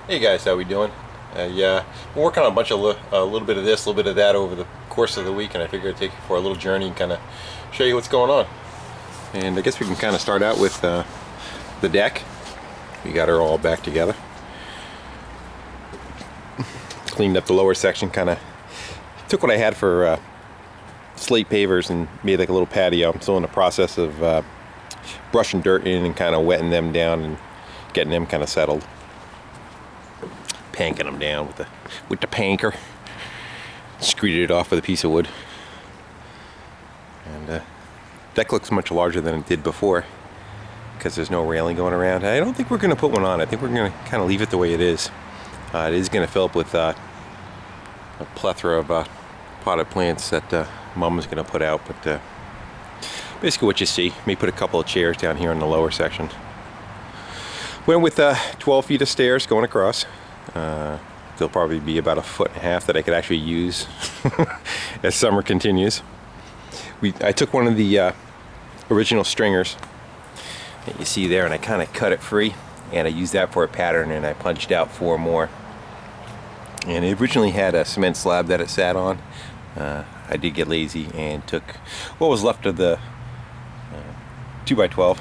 Hey guys, how we doing? Yeah, we're working on a bunch of a little bit of this, a little bit of that over the course of the week, and I figured I'd take you for a little journey and kind of show you what's going on. And I guess we can kind of start out with the deck. We got her all back together. Cleaned up the lower section, kind of took what I had for slate pavers and made like a little patio. I'm still in the process of brushing dirt in and kind of wetting them down and getting them kind of settled. Panking them down with the panker. Screeded it off with a piece of wood. And deck looks much larger than it did before because there's no railing going around. I don't think we're going to put one on. I think we're going to kind of leave it the way it is. It is going to fill up with a plethora of potted plants that Mom is going to put out. But basically what you see, may put a couple of chairs down here in the lower section. Went with 12 feet of stairs going across. There'll probably be about 1.5 feet that I could actually use as summer continues. I took one of the original stringers that you see there and I kind of cut it free and I used that for a pattern and I punched out 4 more. And it originally had a cement slab that it sat on. I did get lazy and took what was left of the 2x12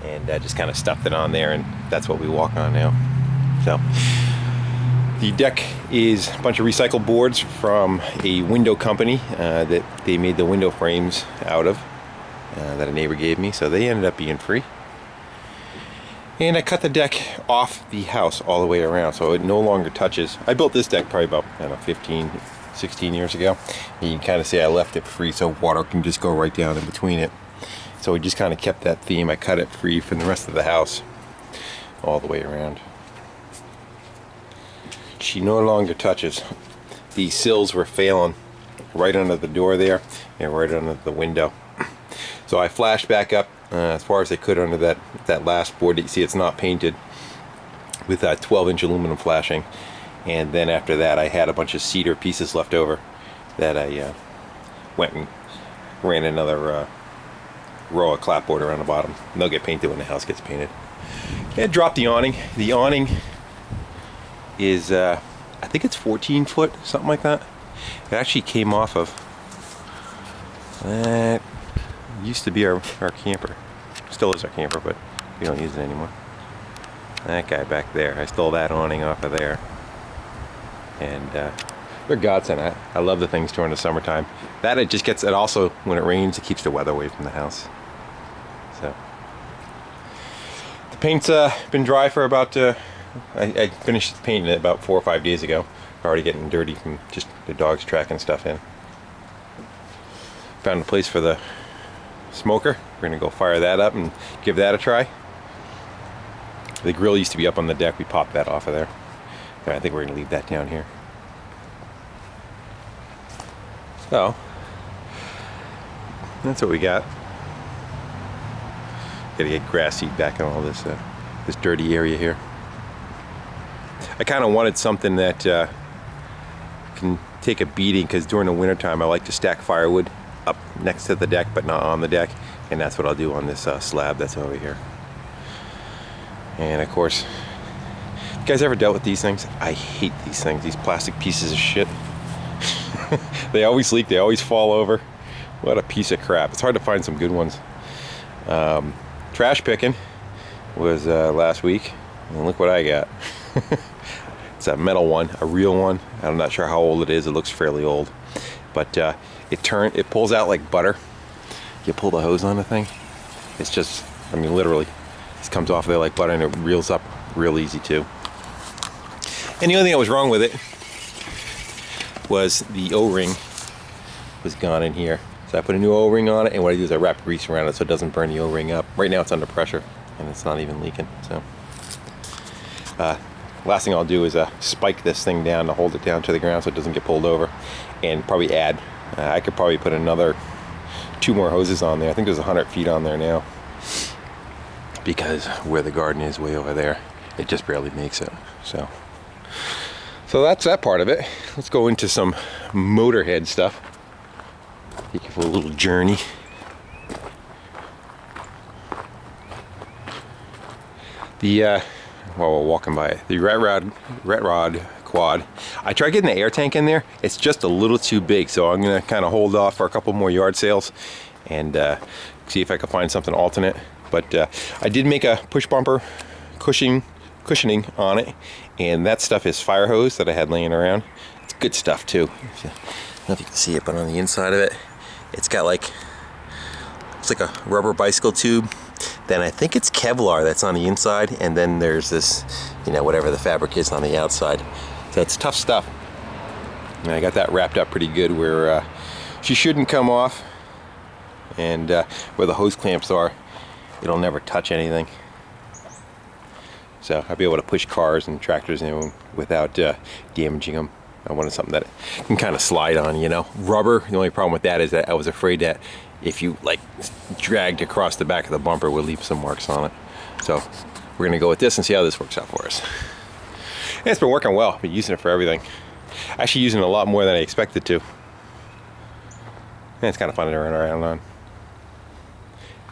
and just kind of stuffed it on there, and that's what we walk on now. So the deck is a bunch of recycled boards from a window company that they made the window frames out of that a neighbor gave me, so they ended up being free. And I cut the deck off the house all the way around so it no longer touches. I built this deck probably about, I don't know, 15, 16 years ago. And you can kind of see I left it free so water can just go right down in between it. So we just kind of kept that theme. I cut it free from the rest of the house all the way around. She no longer touches. The sills were failing right under the door there and right under the window. So I flashed back up as far as I could under that last board that you see it's not painted with that 12-inch aluminum flashing. And then after that I had a bunch of cedar pieces left over that I went and ran another row of clapboard around the bottom. And they'll get painted when the house gets painted. And dropped the awning. The awning is I think it's 14 foot, something like that. It actually came off of that used to be our camper. Still is our camper, but we don't use it anymore. That guy back there, I stole that awning off of there. And they're godsend. I love the things during the summertime. That it just gets it also when it rains, it keeps the weather away from the house. So the paint's been dry for about I finished painting it about 4 or 5 days ago. Already getting dirty from just the dogs tracking stuff in. Found a place for the smoker. We're gonna go fire that up and give that a try. The grill used to be up on the deck. We popped that off of there. I think we're gonna leave that down here. So that's what we got. Gotta get grass seed back in all this this dirty area here. I kind of wanted something that can take a beating, because during the wintertime I like to stack firewood up next to the deck but not on the deck, and that's what I'll do on this slab that's over here. And of course, you guys ever dealt with these things? I hate these things, these plastic pieces of shit. They always leak, they always fall over. What a piece of crap. It's hard to find some good ones. Trash picking was last week, and look what I got. It's a metal one, a real one. I'm not sure how old it is. It looks fairly old, but it pulls out like butter. You pull the hose on the thing, it's just, I mean, literally, it comes off there like butter, and it reels up real easy too. And the only thing that was wrong with it was the O-ring was gone in here. So I put a new O-ring on it, and what I do is I wrap grease around it so it doesn't burn the O-ring up. Right now it's under pressure, and it's not even leaking. So last thing I'll do is spike this thing down to hold it down to the ground so it doesn't get pulled over, and probably add. I could probably put another 2 more hoses on there. I think there's 100 feet on there now, because where the garden is way over there, it just barely makes it. So that's that part of it. Let's go into some Motorhead stuff. Take you for a little journey. The while we're walking by it. The Ret Rod quad. I tried getting the air tank in there. It's just a little too big, so I'm gonna kind of hold off for a couple more yard sales and see if I can find something alternate. But I did make a push bumper cushioning on it, and that stuff is fire hose that I had laying around. It's good stuff too. I don't know if you can see it, but on the inside of it, it's got it's like a rubber bicycle tube. Then I think it's Kevlar that's on the inside, and then there's this, you know, whatever the fabric is on the outside. So it's tough stuff. And I got that wrapped up pretty good where she shouldn't come off, and where the hose clamps are, it'll never touch anything. So I'll be able to push cars and tractors in without damaging them. I wanted something that can kind of slide on, you know. Rubber, the only problem with that is that I was afraid that if you like dragged across the back of the bumper, it would leave some marks on it. So we're gonna go with this and see how this works out for us. And it's been working well. I've been using it for everything. Actually using it a lot more than I expected to. And it's kind of fun to run around on.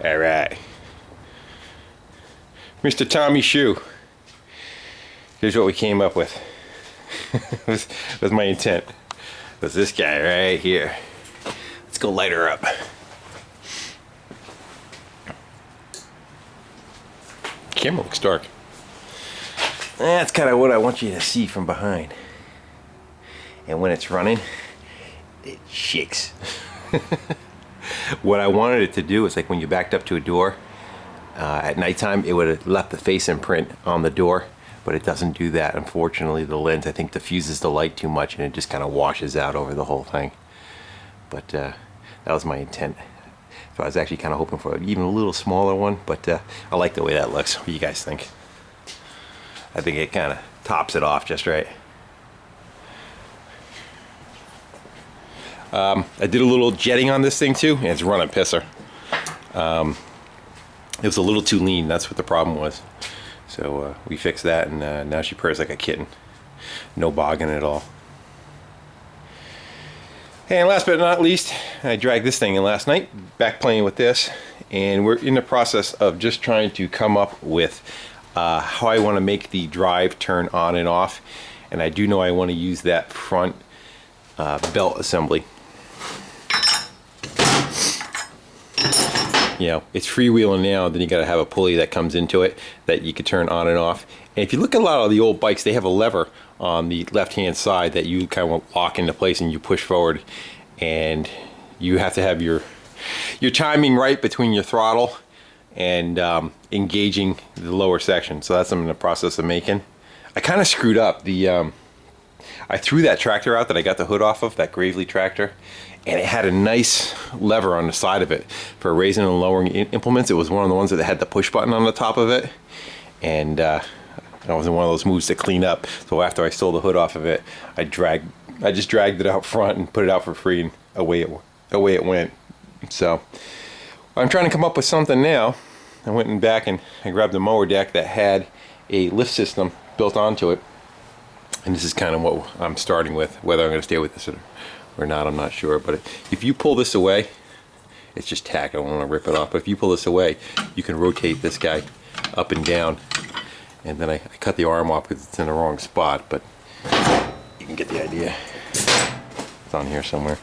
All right. Mr. Tommy Shoe. Here's what we came up with. was my intent. Was this guy right here. Let's go light her up. Camera looks dark. That's kind of what I want you to see from behind. And when it's running, it shakes. What I wanted it to do is like when you backed up to a door at nighttime, it would have left the face imprint on the door, but it doesn't do that. Unfortunately, the lens, I think, diffuses the light too much and it just kind of washes out over the whole thing. But that was my intent. So I was actually kind of hoping for even a little smaller one, but I like the way that looks. What do you guys think? I think it kind of tops it off just right. I did a little jetting on this thing too, and it's running pisser. It was a little too lean, that's what the problem was. So we fixed that, and now she purrs like a kitten. No bogging at all. And last but not least, I dragged this thing in last night, back playing with this, and we're in the process of just trying to come up with how I want to make the drive turn on and off. And I do know I want to use that front belt assembly. You know, it's freewheeling now, then you got to have a pulley that comes into it that you can turn on and off. And if you look at a lot of the old bikes, they have a lever on the left hand side that you kind of lock into place and you push forward, and you have to have your timing right between your throttle and engaging the lower section. So that's what I'm in the process of making. I kind of screwed up. I threw that tractor out that I got the hood off of, that Gravely tractor, and it had a nice lever on the side of it for raising and lowering implements. It was one of the ones that had the push button on the top of it, and that wasn't one of those moves to clean up. So after I stole the hood off of it, I just dragged it out front and put it out for free, and away it went. So I'm trying to come up with something now. I went back and I grabbed a mower deck that had a lift system built onto it, and this is kind of what I'm starting with. Whether I'm going to stay with this or not, I'm not sure. But if you pull this away, it's just tack. I don't want to rip it off. But if you pull this away, you can rotate this guy up and down. And then I cut the arm off because it's in the wrong spot, but you can get the idea. It's on here somewhere.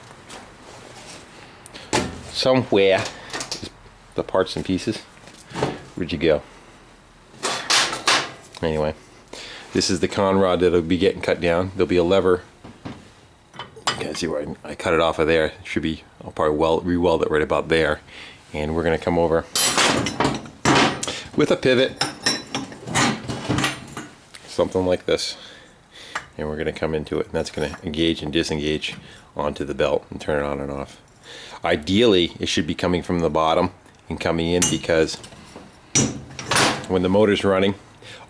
Somewhere. Just the parts and pieces. Where'd you go? Anyway, this is the con rod that'll be getting cut down. There'll be a lever. You can see where I cut it off of there. It should be, I'll probably re-weld it right about there. And we're gonna come over with a pivot, something like this, and we're going to come into it, and that's going to engage and disengage onto the belt and turn it on and off. Ideally, it should be coming from the bottom and coming in, because when the motor's running,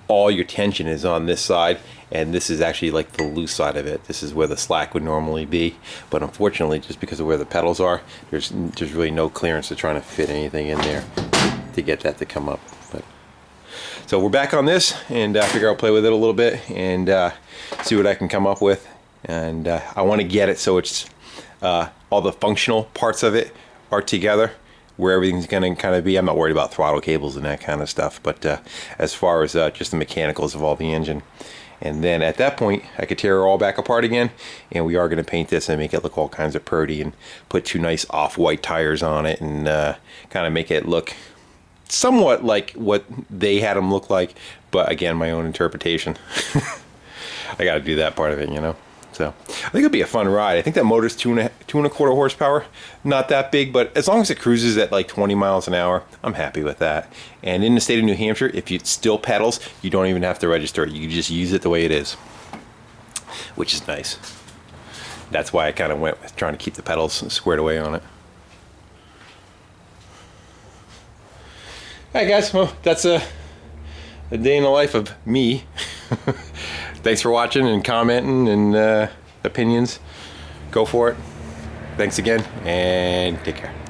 all your tension is on this side, and this is actually like the loose side of it. This is where the slack would normally be, but unfortunately, just because of where the pedals are, there's really no clearance to trying to fit anything in there to get that to come up. So we're back on this, and I figure I'll play with it a little bit and see what I can come up with. And I want to get it so it's all the functional parts of it are together, where everything's going to kind of be. I'm not worried about throttle cables and that kind of stuff, but as far as just the mechanicals of all the engine. And then at that point, I could tear her all back apart again, and we are going to paint this and make it look all kinds of pretty, and put 2 nice off-white tires on it, and kind of make it look somewhat like what they had them look like, but again, my own interpretation. I got to do that part of it, you know. So I think it'll be a fun ride. I think that motor's 2.25 horsepower, not that big, but as long as it cruises at like 20 miles an hour, I'm happy with that. And in the state of New Hampshire, if it still pedals, you don't even have to register it. You can just use it the way it is, which is nice. That's why I kind of went with trying to keep the pedals squared away on it. All right, guys. Well, that's a day in the life of me. Thanks for watching and commenting and opinions. Go for it. Thanks again, and take care.